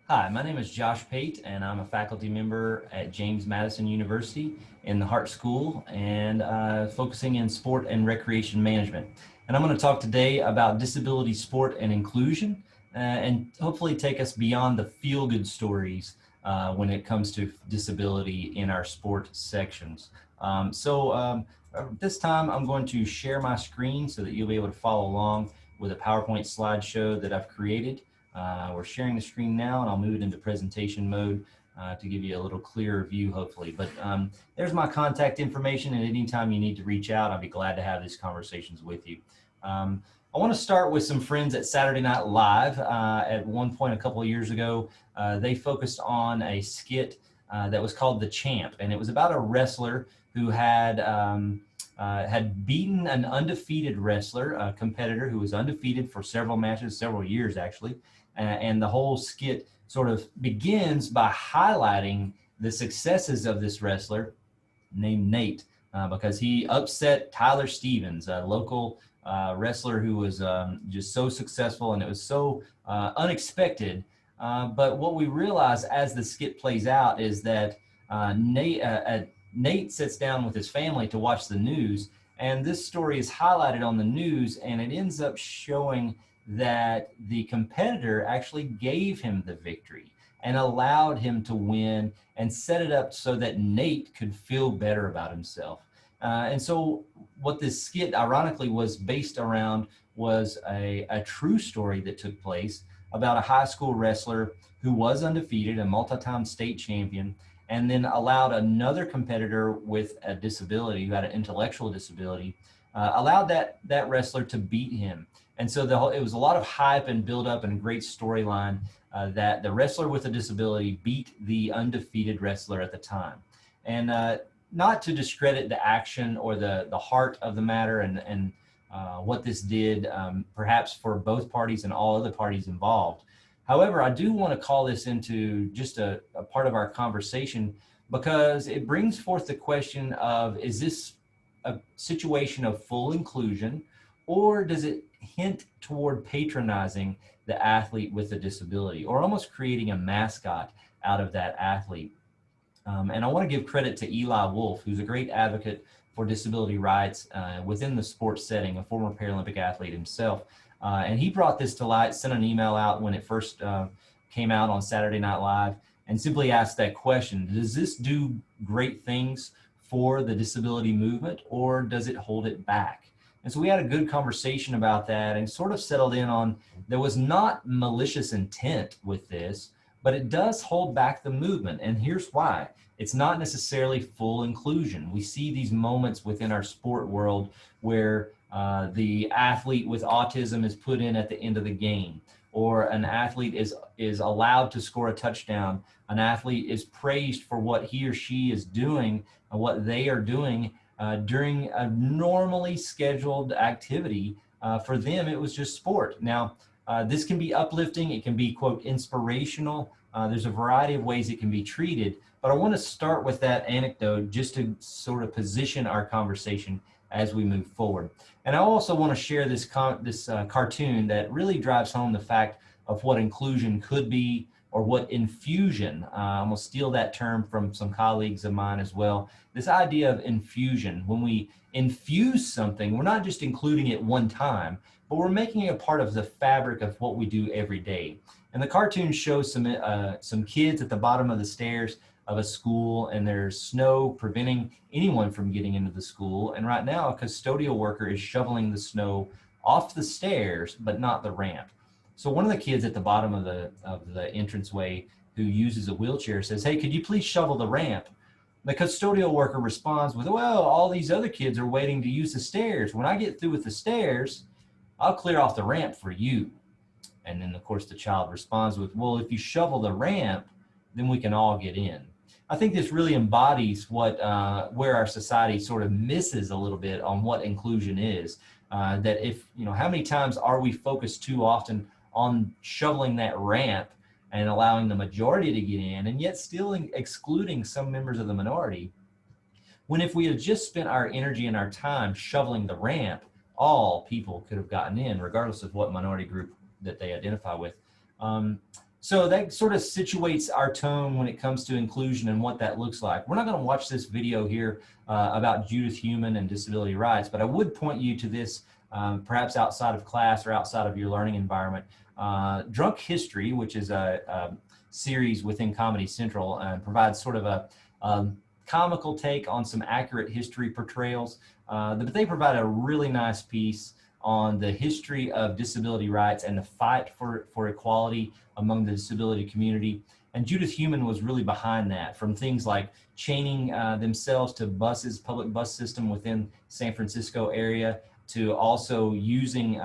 Hi, my name is Josh Pate, and I'm a faculty member at James Madison University in the Hart School and focusing in sport and recreation management. And I'm going to talk today about disability sport and inclusion and hopefully take us beyond the feel-good stories when it comes to disability in our sport sections. This time I'm going to share my screen so that you'll be able to follow along with a PowerPoint slideshow that I've created. We're sharing the screen now, and I'll move it into presentation mode to give you a little clearer view, hopefully. But there's my contact information, and anytime you need to reach out, I'll be glad to have these conversations with you. I want to start with some friends at Saturday Night Live. At one point a couple of years ago, they focused on a skit that was called The Champ, and it was about a wrestler who had beaten an undefeated wrestler, a competitor who was undefeated for several matches, several years actually. And the whole skit sort of begins by highlighting the successes of this wrestler named Nate because he upset Tyler Stevens, a local wrestler who was just so successful, and it was so unexpected. But what we realize as the skit plays out is that Nate sits down with his family to watch the news, and this story is highlighted on the news, and it ends up showing that the competitor actually gave him the victory and allowed him to win and set it up so that Nate could feel better about himself. And so what this skit ironically was based around was a true story that took place about a high school wrestler who was undefeated, a multi-time state champion, and then allowed another competitor with a disability, who had an intellectual disability, allowed that wrestler to beat him. And so it was a lot of hype and build up and great storyline that the wrestler with a disability beat the undefeated wrestler at the time. And not to discredit the action or the heart of the matter and what this did, perhaps for both parties and all other parties involved. However, I do want to call this into just a part of our conversation because it brings forth the question of, is this a situation of full inclusion, or does it hint toward patronizing the athlete with a disability, or almost creating a mascot out of that athlete? And I want to give credit to Eli Wolf, who's a great advocate for disability rights within the sports setting, a former Paralympic athlete himself. And he brought this to light, sent an email out when it first came out on Saturday Night Live, and simply asked that question: does this do great things for the disability movement, or does it hold it back? And so we had a good conversation about that and sort of settled in on there was not malicious intent with this, but it does hold back the movement. And here's why. It's not necessarily full inclusion. We see these moments within our sport world where the athlete with autism is put in at the end of the game, or an athlete is allowed to score a touchdown. An athlete is praised for what he or she is doing and what they are doing during a normally scheduled activity. For them, it was just sport. Now, this can be uplifting. It can be, quote, inspirational. There's a variety of ways it can be treated, but I want to start with that anecdote just to sort of position our conversation as we move forward. And I also want to share this cartoon that really drives home the fact of what inclusion could be, or what infusion. I'm going to steal that term from some colleagues of mine as well. This idea of infusion, when we infuse something, we're not just including it one time, but we're making it a part of the fabric of what we do every day. And the cartoon shows some kids at the bottom of the stairs of a school, and there's snow preventing anyone from getting into the school. And right now, a custodial worker is shoveling the snow off the stairs, but not the ramp. So one of the kids at the bottom of the entranceway who uses a wheelchair says, "Hey, could you please shovel the ramp?" The custodial worker responds with, "Well, all these other kids are waiting to use the stairs. When I get through with the stairs, I'll clear off the ramp for you." And then, of course, the child responds with, "Well, if you shovel the ramp, then we can all get in." I think this really embodies what where our society sort of misses a little bit on what inclusion is. That if, how many times are we focused too often on shoveling that ramp and allowing the majority to get in, and yet still excluding some members of the minority, when if we had just spent our energy and our time shoveling the ramp, all people could have gotten in, regardless of what minority group that they identify with. So that sort of situates our tone when it comes to inclusion and what that looks like. We're not going to watch this video here about Judith Heumann and disability rights, but I would point you to this perhaps outside of class or outside of your learning environment. Drunk History, which is a series within Comedy Central, provides sort of a comical take on some accurate history portrayals, but they provide a really nice piece on the history of disability rights and the fight for equality among the disability community. And Judith Heumann was really behind that, from things like chaining themselves to buses, public bus system within San Francisco area, to also using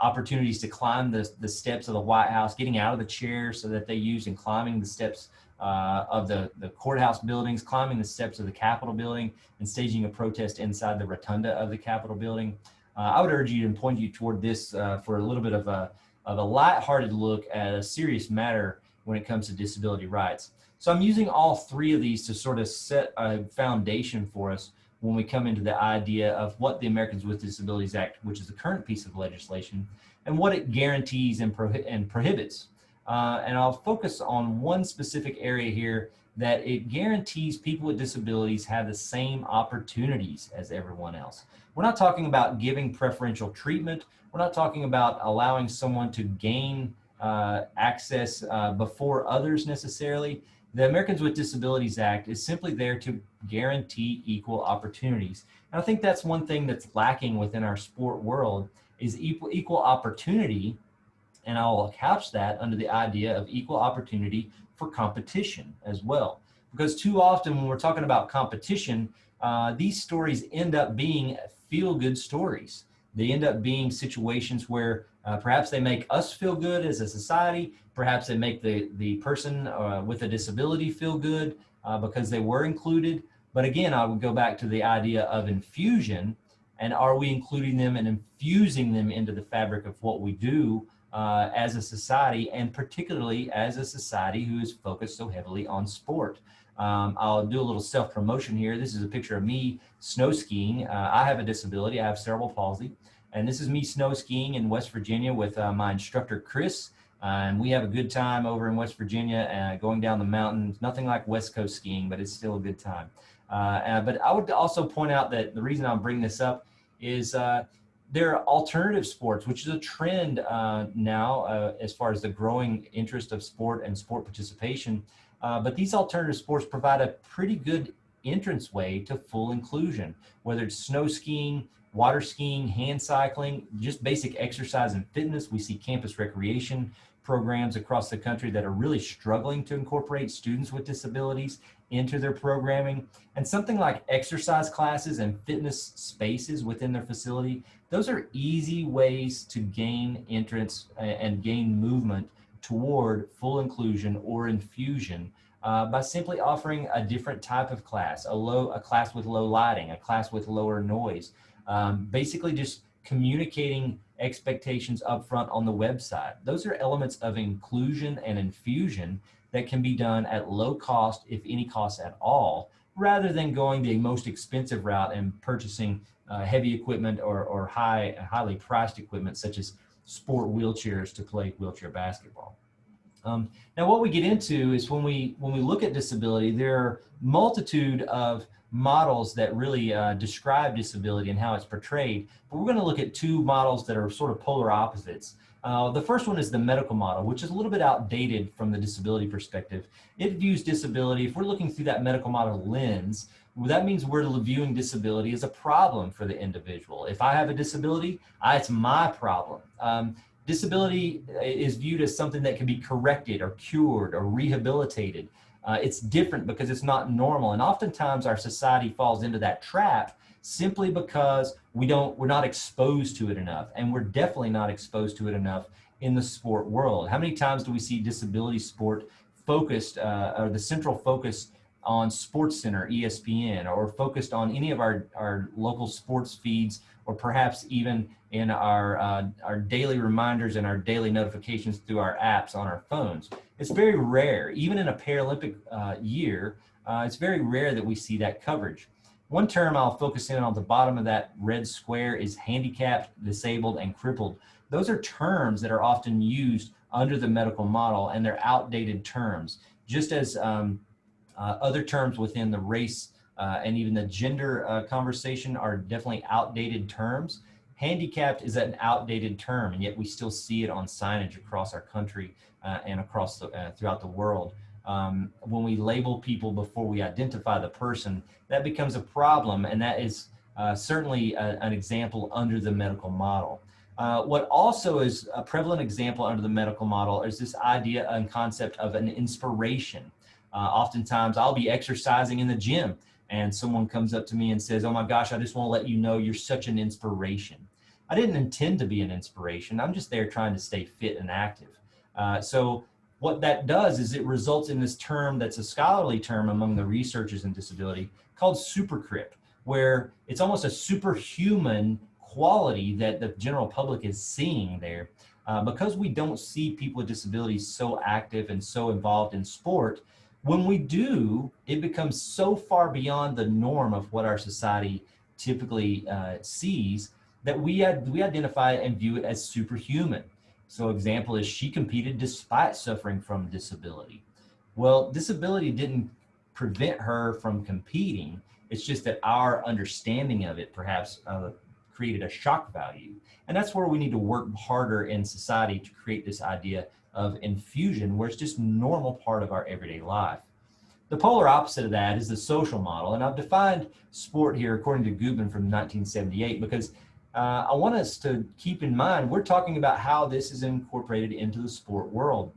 opportunities to climb the steps of the White House, getting out of the chair so that they used, and climbing the steps of the courthouse buildings, climbing the steps of the Capitol building, and staging a protest inside the rotunda of the Capitol building. I would urge you and point you toward this for a little bit of a lighthearted look at a serious matter when it comes to disability rights. So I'm using all three of these to sort of set a foundation for us when we come into the idea of what the Americans with Disabilities Act, which is the current piece of legislation, and what it guarantees and prohibits. And I'll focus on one specific area here, that it guarantees people with disabilities have the same opportunities as everyone else. We're not talking about giving preferential treatment. We're not talking about allowing someone to gain access before others necessarily. The Americans with Disabilities Act is simply there to guarantee equal opportunities. And I think that's one thing that's lacking within our sport world, is equal opportunity. And I'll couch that under the idea of equal opportunity for competition as well. Because too often when we're talking about competition, these stories end up being feel-good stories. They end up being situations where perhaps they make us feel good as a society, perhaps they make the person with a disability feel good because they were included. But again, I would go back to the idea of infusion, and are we including them and infusing them into the fabric of what we do as a society, and particularly as a society who is focused so heavily on sport. I'll do a little self-promotion here. This is a picture of me snow skiing. I have a disability. I have cerebral palsy. And this is me snow skiing in West Virginia with my instructor, Chris. And we have a good time over in West Virginia going down the mountains. Nothing like West Coast skiing, but it's still a good time. But I would also point out that the reason I'm bringing this up is there are alternative sports, which is a trend now as far as the growing interest of sport and sport participation. But these alternative sports provide a pretty good entrance way to full inclusion, whether it's snow skiing, water skiing, hand cycling, just basic exercise and fitness. We see campus recreation programs across the country that are really struggling to incorporate students with disabilities into their programming. And something like exercise classes and fitness spaces within their facility, those are easy ways to gain entrance and gain movement toward full inclusion or infusion by simply offering a different type of class, a class with low lighting, a class with lower noise, basically just communicating expectations up front on the website. Those are elements of inclusion and infusion that can be done at low cost, if any cost at all, rather than going the most expensive route and purchasing heavy equipment or highly priced equipment such as sport wheelchairs to play wheelchair basketball. Now, what we get into is when we look at disability, there are multitude of models that really describe disability and how it's portrayed. But we're going to look at two models that are sort of polar opposites. The first one is the medical model, which is a little bit outdated from the disability perspective. It views disability, if we're looking through that medical model lens, well, that means we're viewing disability as a problem for the individual. If I have a disability, it's my problem. Disability is viewed as something that can be corrected or cured or rehabilitated. It's different because it's not normal. And oftentimes our society falls into that trap simply because we're not exposed to it enough. And we're definitely not exposed to it enough in the sport world. How many times do we see disability sport focused, or the central focus on SportsCenter, ESPN, or focused on any of our local sports feeds, or perhaps even in our daily reminders and our daily notifications through our apps on our phones? It's very rare, even in a Paralympic year, it's very rare that we see that coverage. One term I'll focus in on the bottom of that red square is handicapped, disabled, and crippled. Those are terms that are often used under the medical model, and they're outdated terms. Just as other terms within the race and even the gender conversation are definitely outdated terms, handicapped is an outdated term, and yet we still see it on signage across our country and across throughout the world. When we label people before we identify the person, that becomes a problem, and that is certainly an example under the medical model. What also is a prevalent example under the medical model is this idea and concept of an inspiration. Oftentimes I'll be exercising in the gym and someone comes up to me and says, "Oh my gosh, I just want to let you know you're such an inspiration." I didn't intend to be an inspiration. I'm just there trying to stay fit and active. So what that does is it results in this term that's a scholarly term among the researchers in disability called supercrip, where it's almost a superhuman quality that the general public is seeing there. Because we don't see people with disabilities so active and so involved in sport, when we do, it becomes so far beyond the norm of what our society typically sees that we identify and view it as superhuman. So example is she competed despite suffering from disability. Well, disability didn't prevent her from competing. It's just that our understanding of it perhaps created a shock value. And that's where we need to work harder in society to create this idea of infusion, where it's just a normal part of our everyday life. The polar opposite of that is the social model. And I've defined sport here according to Gubin from 1978, because I want us to keep in mind, we're talking about how this is incorporated into the sport world.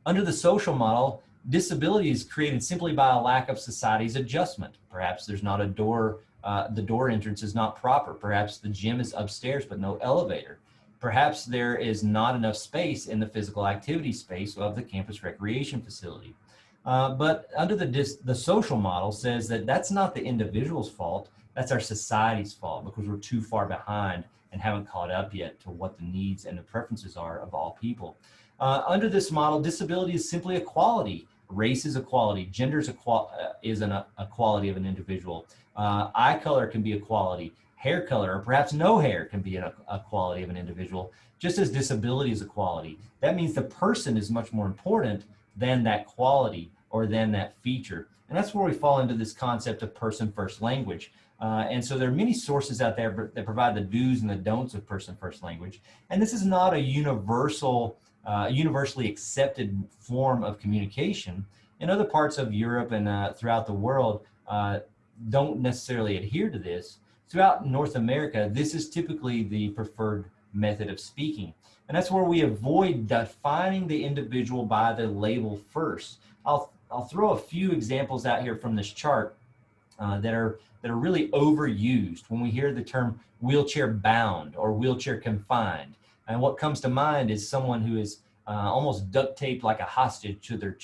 Under the social model, disability is created simply by a lack of society's adjustment. Perhaps there's not a door, the door entrance is not proper. Perhaps the gym is upstairs but no elevator. Perhaps there is not enough space in the physical activity space of the campus recreation facility. But under the social model says that that's not the individual's fault, that's our society's fault, because we're too far behind and haven't caught up yet to what the needs and the preferences are of all people. Under this model, disability is simply a quality. Race is a quality, gender is a quality of an individual. Eye color can be a quality. Hair color, or perhaps no hair, can be a quality of an individual, just as disability is a quality. That means the person is much more important than that quality or than that feature. And that's where we fall into this concept of person first language. And so there are many sources out there that provide the do's and the don'ts of person first language. And this is not a universally accepted form of communication. In other parts of Europe and throughout the world don't necessarily adhere to this. Throughout North America, this is typically the preferred method of speaking. And that's where we avoid defining the individual by the label first. I'll throw a few examples out here from this chart that are really overused when we hear the term wheelchair bound or wheelchair confined. And what comes to mind is someone who is almost duct taped like a hostage to their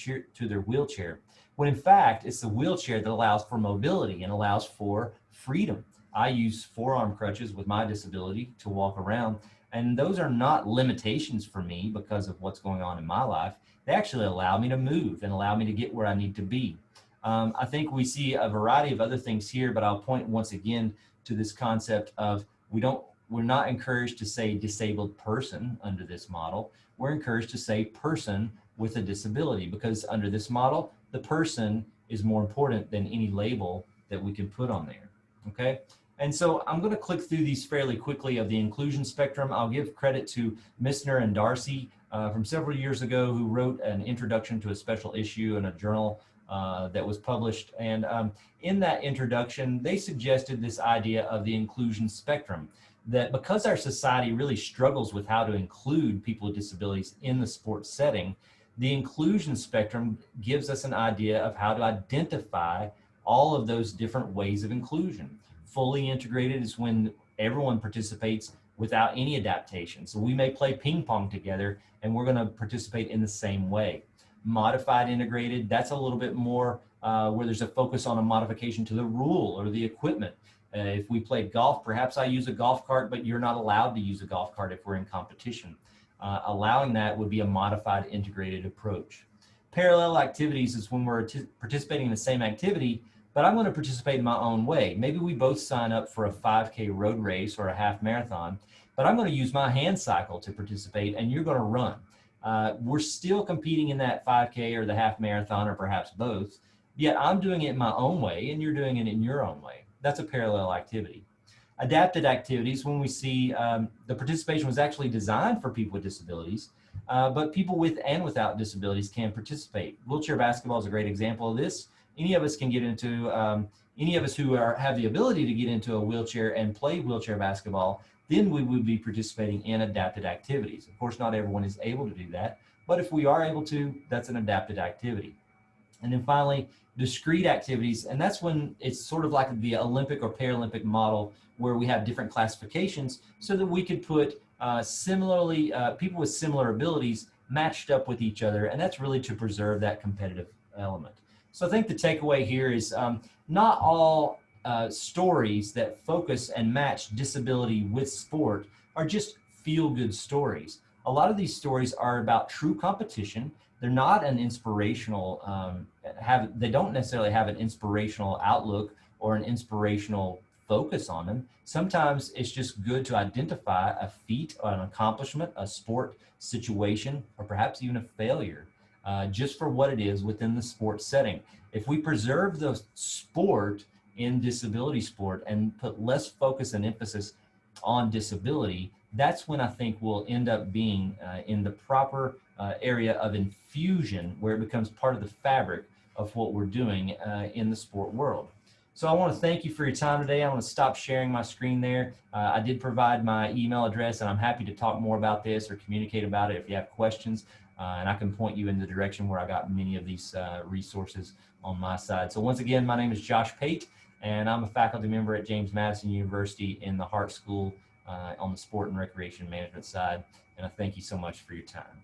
wheelchair, when in fact it's the wheelchair that allows for mobility and allows for freedom. I use forearm crutches with my disability to walk around, and those are not limitations for me because of what's going on in my life. They actually allow me to move and allow me to get where I need to be. I think we see a variety of other things here, but I'll point once again to this concept of we're not encouraged to say disabled person under this model. We're encouraged to say person with a disability, because under this model, the person is more important than any label that we can put on there, okay? And so I'm going to click through these fairly quickly of the inclusion spectrum. I'll give credit to Missner and Darcy from several years ago, who wrote an introduction to a special issue in a journal that was published. And in that introduction, they suggested this idea of the inclusion spectrum, that because our society really struggles with how to include people with disabilities in the sports setting, the inclusion spectrum gives us an idea of how to identify all of those different ways of inclusion. Fully integrated is when everyone participates without any adaptation. So we may play ping pong together and we're going to participate in the same way. Modified integrated, that's a little bit more where there's a focus on a modification to the rule or the equipment. If we played golf, perhaps I use a golf cart, but you're not allowed to use a golf cart if we're in competition. Allowing that would be a modified integrated approach. Parallel activities is when we're participating in the same activity, but I'm going to participate in my own way. Maybe we both sign up for a 5K road race or a half marathon, but I'm going to use my hand cycle to participate and you're going to run. We're still competing in that 5K or the half marathon or perhaps both, yet I'm doing it in my own way and you're doing it in your own way. That's a parallel activity. Adapted activities, when we see the participation was actually designed for people with disabilities, but people with and without disabilities can participate. Wheelchair basketball is a great example of this. Any of us can get into, any of us who have the ability to get into a wheelchair and play wheelchair basketball, then we would be participating in adapted activities. Of course, not everyone is able to do that, but if we are able to, that's an adapted activity. And then finally, discrete activities, and that's when it's sort of like the Olympic or Paralympic model where we have different classifications so that we could put people with similar abilities matched up with each other, and that's really to preserve that competitive element. So I think the takeaway here is not all stories that focus and match disability with sport are just feel-good stories. A lot of these stories are about true competition. They're not an inspirational, they don't necessarily have an inspirational outlook or an inspirational focus on them. Sometimes it's just good to identify a feat, an accomplishment, a sport situation, or perhaps even a failure, just for what it is within the sports setting. If we preserve the sport in disability sport and put less focus and emphasis on disability, that's when I think we'll end up being in the proper area of infusion, where it becomes part of the fabric of what we're doing in the sport world. So I want to thank you for your time today. I'm going to stop sharing my screen there. I did provide my email address, and I'm happy to talk more about this or communicate about it if you have questions. And I can point you in the direction where I got many of these resources on my side. So once again, my name is Josh Pate, and I'm a faculty member at James Madison University in the Hart School on the Sport and Recreation Management side. And I thank you so much for your time.